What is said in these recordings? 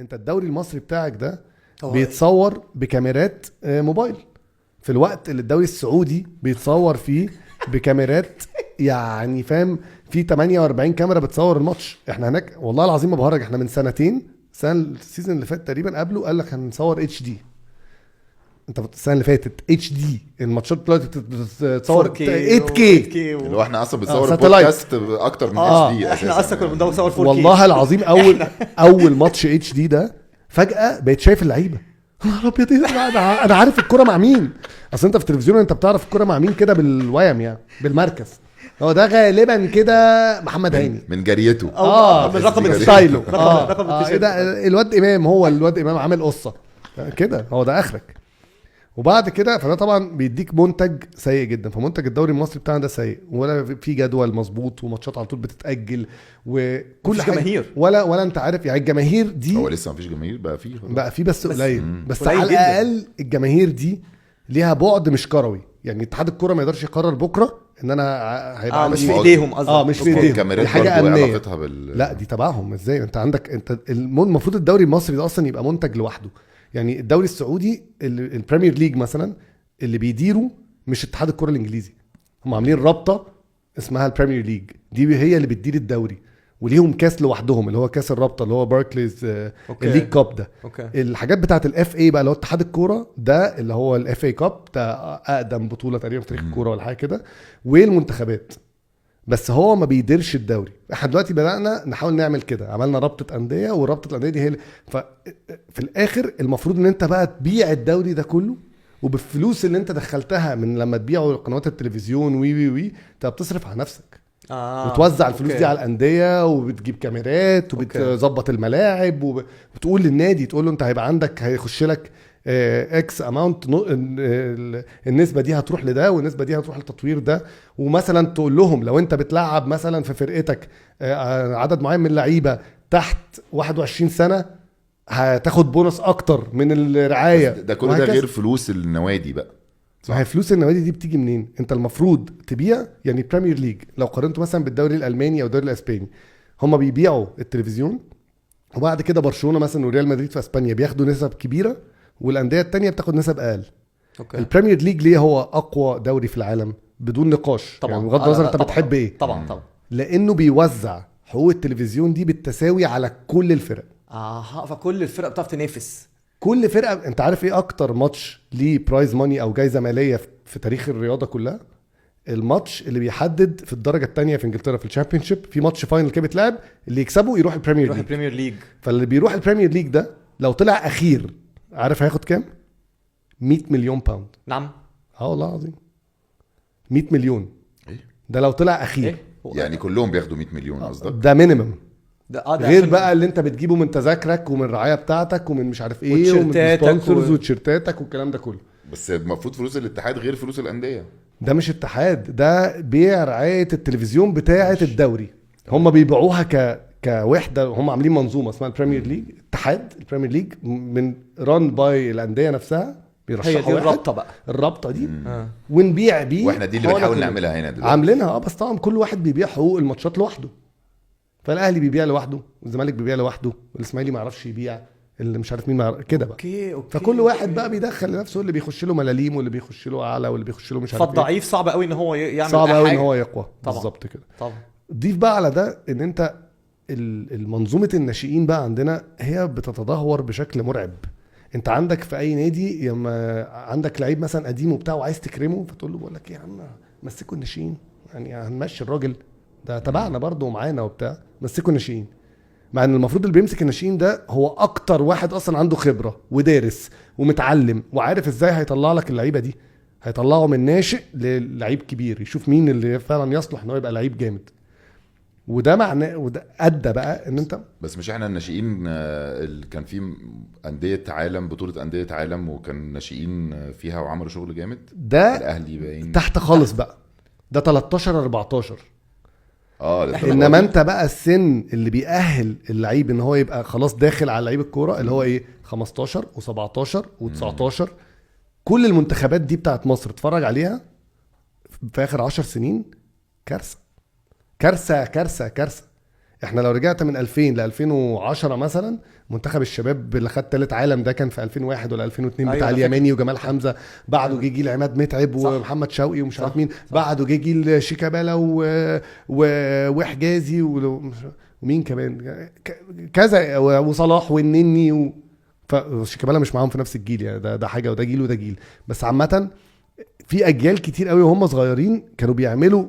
انت الدوري المصري بتاعك ده هو بيتصور بكاميرات موبايل، في الوقت اللي الدوري السعودي بيتصور فيه بكاميرات يعني فاهم، في 48 كاميرا بتصور الماتش. احنا هناك والله العظيم ما بهرج، احنا من سنتين، السيزون اللي فات تقريبا قبله قال لك هنصور اتش دي. انت السنه اللي فاتت اتش دي الماتشات دلوقتي بتتصور 8K اللي هو احنا اصلا بنصور satellite. بودكاست اكتر من اتش دي. احنا اصلا كنا بندور 4K والله العظيم اول ماتش اتش دي ده فجاه بقيت شايف اللعيبه، يا رب انا عارف الكرة مع مين. اصل انت في التلفزيون انت بتعرف الكرة مع مين كده بالويم يعني بالمركز. هو ده غالبا كده محمد هاني من جريته من رقم ستايله رقم ايه ده الواد امام، هو الواد امام عامل قصه كده، هو ده اخرك. وبعد كده فده طبعا بيديك منتج سيء جدا. فمنتج الدوري المصري بتاعنا ده سيء، ولا في جدول مظبوط، وماتشات على طول بتتاجل، وكل حاجه جماهير ولا انت عارف يعني الجماهير دي. هو لسه مفيش جماهير، بقى فيه بس قليل، بس قليل على جداً. الاقل الجماهير دي ليها بعد مش كروي. يعني اتحاد الكوره ما يقدرش يقرر بكره ان انا هيبقى مش في ايديهم قصدي. مش في ايديهم، الكاميرات دي حاجه برضو امنيه. علاقتها لا دي تبعهم ازاي؟ انت عندك انت المفروض الدوري المصري ده اصلا يبقى منتج لوحده. يعني الدوري السعودي البريمير ليج مثلا اللي بيديروا مش اتحاد الكوره الانجليزي، هم عاملين رابطه اسمها البريمير ليج، دي هي اللي بتدير الدوري، وليهم كاس لوحدهم اللي هو كاس الرابطه اللي هو باركليز الليج كاب ده. الحاجات بتاعه الاف اي بقى اللي هو اتحاد الكوره ده اللي هو الاف اي كاب ده اقدم بطوله تقريبا في تاريخ الكوره ولا حاجه كده، والمنتخبات. بس هو ما بيديرش الدوري. احنا دلوقتي بدأنا نحاول نعمل كده، عملنا رابطه انديه، ورابطه الانديه دي هي في الاخر المفروض ان انت بقى تبيع الدوري ده كله، وبالفلوس اللي انت دخلتها من لما تبيعوا قنوات التلفزيون وي انت بتصرف على نفسك. وتوزع الفلوس دي على الأندية، وبتجيب كاميرات، وبتظبط الملاعب، وبتقول للنادي تقول له انت هيبقى عندك هيخش لك اكس اماونت، النسبة دي هتروح لده، والنسبة دي هتروح للتطوير ده. ومثلا تقول لهم لو انت بتلعب مثلا في فرقتك عدد معين من اللعيبة تحت 21 سنة هتاخد بونص اكتر من الرعاية. ده كل ده غير فلوس النوادي بقى. ما هي فلوس النوادي دي بتيجي منين؟ انت المفروض تبيع. يعني بريمير ليج لو قارنته مثلا بالدوري الالماني او الدوري الاسباني، هم بيبيعوا التلفزيون، وبعد كده برشلونة مثلا وريال مدريد في اسبانيا بياخدوا نسب كبيرة، والانديه التانية بتاخد نسب اقل. البريمير ليج ليه هو اقوى دوري في العالم بدون نقاش طبعا، يعني بغض النظر انت بتحب ايه. طبعا لانه بيوزع حقوق التلفزيون دي بالتساوي على كل الفرق. فكل الفرق بتعرف تنافس. كل فرقه. انت عارف ايه اكتر ماتش ليه برايز ماني او جايزه ماليه في تاريخ الرياضه كلها؟ الماتش اللي بيحدد في الدرجه الثانيه في انجلترا في الشامبيونشيب، في ماتش فاينل كده بيتلعب، اللي يكسبه يروح البريمير ليج. فاللي بيروح البريمير ليج ده لو طلع اخير، عارف هياخد كام؟ 100 مليون باوند. نعم والله العظيم 100 مليون. ده لو طلع اخير. يعني كلهم بياخدوا 100 مليون قصدك؟ ده مينيمم. ده غير بقى اللي انت بتجيبه من تذاكرك ومن الرعايه بتاعتك ومن مش عارف ايه ومن سبونسرز وتيشيرتاتك والكلام ده كله. بس المفروض فلوس الاتحاد غير فلوس الانديه. ده مش اتحاد، ده بيع رعايه التلفزيون بتاعه الدوري. هم بيبيعوها كوحده. هم عاملين منظومه اسمها البريمير ليج. اتحاد البريمير ليج من ران باي الانديه نفسها، بيرشحوا الرابطه بقى، الرابطه دي ونبيع بيه. واحنا دي اللي بنحاول نعملها هنا دلوقتي، عاملينها. بس طبعا كل واحد بيبيع حقوق الماتشات لوحده. فالاهلي بيبيع لوحده، والزمالك بيبيع لوحده، والاسماعيلي ما يعرفش يبيع، اللي مش عارف مين كده بقى. أوكي. فكل واحد بقى بيدخل لنفسه، اللي بيخش له ملاليم، واللي بيخش له اعلى، واللي بيخش له مش عارف. فالضعيف صعب قوي ان هو يعمل، صعب قوي ان هو يقوى. بالظبط كده. طبعا ضيف بقى على ده ان انت المنظومه الناشئين بقى عندنا هي بتتدهور بشكل مرعب. انت عندك في اي نادي لما عندك لعيب مثلا قديم وبتاع وعايز تكرمه، فتقول له بقول لك ايه يا عم مسكوا الناشئين، يعني هنمشي الراجل ده تبعنا برضه ومعانا وبتاع، مسكوا الناشئين. مع ان المفروض اللي بيمسك الناشئين ده هو اكتر واحد اصلا عنده خبره ودارس ومتعلم وعارف ازاي هيطلع لك اللعيبه دي، هيطلعه من ناشئ للعيب كبير، يشوف مين اللي فعلا يصلح انه يبقى لعيب جامد. وده معناه وده ادى بقى ان انت بس مش احنا الناشئين كان في انديه عالم، بطوله انديه عالم، وكان ناشئين فيها وعملوا شغل جامد. ده الاهلي باين تحت خالص بقى، ده 13 14. ده انما انت بقى السن اللي بيأهل اللعيب ان هو يبقى خلاص داخل على لعيب الكوره اللي هو ايه 15 و17 و19. كل المنتخبات دي بتاعت مصر اتفرج عليها في اخر 10 سنين، كارثه كارثه كارثه كارثه. احنا لو رجعت من 2000 ل 2010 مثلا، منتخب الشباب اللي خد ثالث عالم ده كان في 2001 ولا 2002 أيوة بتاع أنا اليماني وجمال حمزه. بعده جه جيل عماد متعب صح. ومحمد شوقي ومش عارف صح. مين. بعده جه جيل شيكابالا وحجازي ومين كمان كذا وصلاح والنني فشيكابالا مش معاهم في نفس الجيل يعني، ده حاجه وده جيل وده جيل. بس عامه في اجيال كتير قوي وهم صغيرين كانوا بيعملوا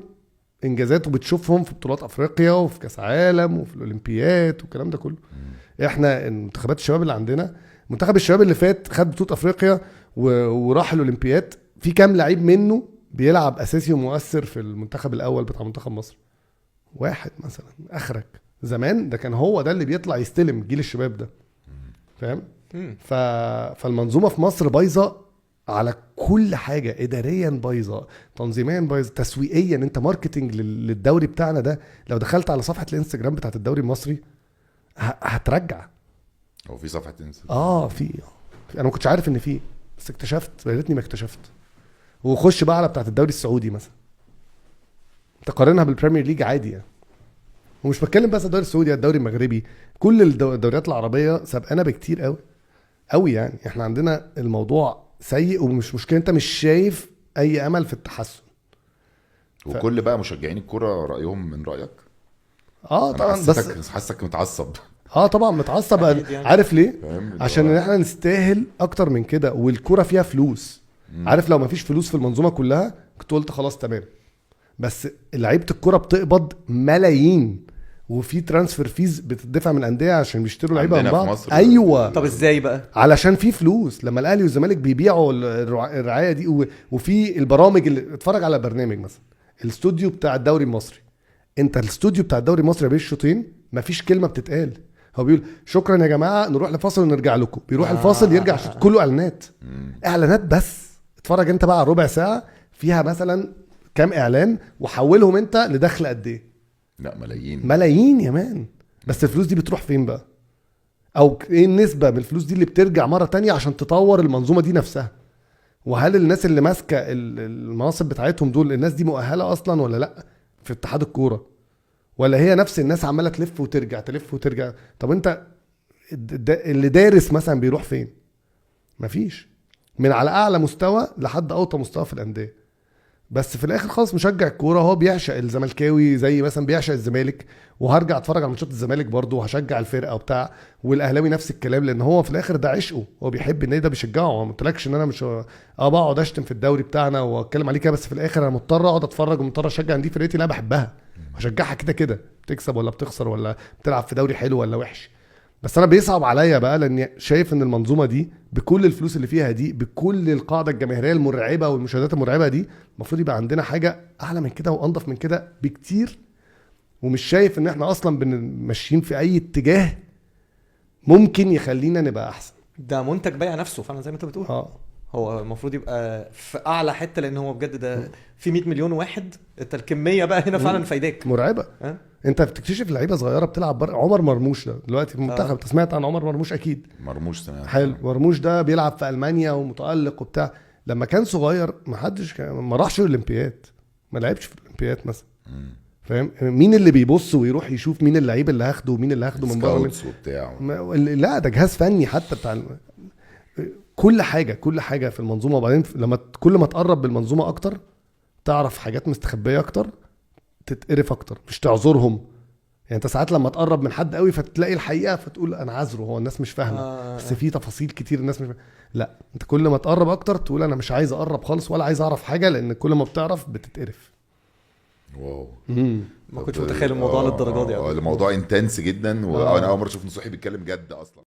انجازات وبتشوفهم في بطولات افريقيا وفي كاس عالم وفي الاولمبيات والكلام ده كله. احنا منتخبات الشباب اللي عندنا، منتخب الشباب اللي فات خد بطوله افريقيا وراح الاولمبيات، في كام لعيب منه بيلعب اساسي ومؤثر في المنتخب الاول بتاع منتخب مصر؟ واحد مثلا اخرك. زمان ده كان هو ده اللي بيطلع يستلم جيل الشباب ده، فاهم؟ فالمنظومه في مصر بايظه على كل حاجه، اداريا بايظه، تنظيميا بايظه، تسويقيا. انت ماركتنج للدوري بتاعنا ده لو دخلت على صفحه الانستجرام بتاعت الدوري المصري هترجع. هو في صفحه انستجرام؟ في انا ما كنتش عارف ان في، بس اكتشفت، يا ريتني ما اكتشفت. وخش بقى على بتاعت الدوري السعودي مثلا، تقارنها بالبريمير ليج عادي يعني. ومش بتكلم بس الدوري السعودي، الدوري المغربي، كل الدوريات العربيه سابقانا بكتير قوي قوي يعني. احنا عندنا الموضوع سيء، ومش مشكله انت مش شايف اي امل في التحسن. وكل بقى مشجعين الكرة رايهم من رايك؟ طبعا، بس حاسك متعصب. طبعا متعصب يعني. عارف ليه؟ عشان احنا نستاهل اكتر من كده، والكرة فيها فلوس. عارف لو ما فيش فلوس في المنظومه كلها كنت قلت خلاص تمام، بس لعيبه الكرة بتقبض ملايين، وفي ترانسفير فيز بتدفع من الانديه عشان بيشتروا لعيبه من بعض. ايوه. طب ازاي بقى؟ علشان في فلوس. لما الاهلي والزمالك بيبيعوا الرعايه دي، وفي البرامج اللي اتفرج على برنامج مثلا الاستوديو بتاع الدوري المصري، انت الاستوديو بتاع الدوري المصري بين الشوطين مفيش كلمه بتتقال، هو بيقول شكرا يا جماعه نروح لفاصل ونرجع لكم، بيروح الفاصل يرجع كله اعلانات. اعلانات بس. اتفرج انت بقى على ربع ساعه فيها مثلا كام اعلان، وحولهم انت لدخل قد ايه؟ لا ملايين يا مان. بس الفلوس دي بتروح فين بقى؟ او ايه النسبه من الفلوس دي اللي بترجع مره تانية عشان تطور المنظومه دي نفسها؟ وهل الناس اللي ماسكه المناصب بتاعتهم دول الناس دي مؤهله اصلا ولا لا في اتحاد الكوره؟ ولا هي نفس الناس عماله تلف وترجع تلف وترجع؟ طب انت اللي دارس مثلا بيروح فين؟ مفيش. من على اعلى مستوى لحد اوطى مستوى في الانديه. بس في الاخر خالص مشجع الكوره هو بيعشق الزملكاوي زي مثلا بيعشق الزمالك، وهرجع اتفرج على ماتشات الزمالك برضه وهشجع الفرقه وبتاع، والاهلاوي نفس الكلام، لان هو في الاخر ده عشقه، هو بيحب النادي ده بيشجعه. ما قلتلكش ان انا مش بقعد اشتم في الدوري بتاعنا واتكلم عليه كده، بس في الاخر انا مضطر اقعد اتفرج ومضطر اشجع دي فرقتي اللي انا بحبها، هشجعها كده كده بتكسب ولا بتخسر ولا بتلعب في دوري حلو ولا وحش. بس انا بيصعب عليا بقى لاني شايف ان المنظومه دي بكل الفلوس اللي فيها دي، بكل القاعده الجماهيريه المرعبه والمشاهدات المرعبه دي، المفروض يبقى عندنا حاجه اعلى من كده وانضف من كده بكتير. ومش شايف ان احنا اصلا ماشيين في اي اتجاه ممكن يخلينا نبقى احسن. ده منتج بايع نفسه فعلا زي ما انت بتقول. هو المفروض يبقى في اعلى حته، لان هو بجد ده في 100 مليون واحد. انت الكميه بقى هنا فعلا فايداك مرعبه. انت بتكتشف لعيبه صغيره بتلعب عمر مرموش ده دلوقتي في المنتخب. انت سمعت عن عمر مرموش؟ اكيد مرموش سمعت. حلو. مرموش ده بيلعب في المانيا ومتالق وبتاع. لما كان صغير ما راحش الاولمبياد، ما لعبش في الاولمبياد مثلا. فاهم؟ مين اللي بيبص ويروح يشوف مين اللعيب اللي هاخده ومين اللي هاخده من بره لا ده جهاز فني حتى بتاع كل حاجه في المنظومه. وبعدين لما كل ما تقرب بالمنظومه اكتر تعرف حاجات مستخبيه اكتر، تتقرف اكتر، مش تعذرهم. يعني انت ساعات لما تقرب من حد قوي فتلاقي الحقيقه فتقول انا عذره، هو الناس مش فاهمه بس في تفاصيل كتير الناس مش فاهمة. لا انت كل ما تقرب اكتر تقول انا مش عايز اقرب خالص ولا عايز اعرف حاجه، لان كل ما بتعرف بتتقرف. واو. ما كنتش متخيل الموضوع للدرجه دي. الموضوع انتنس جدا، وانا اول مره اشوف نصوحي بيتكلم جد اصلا.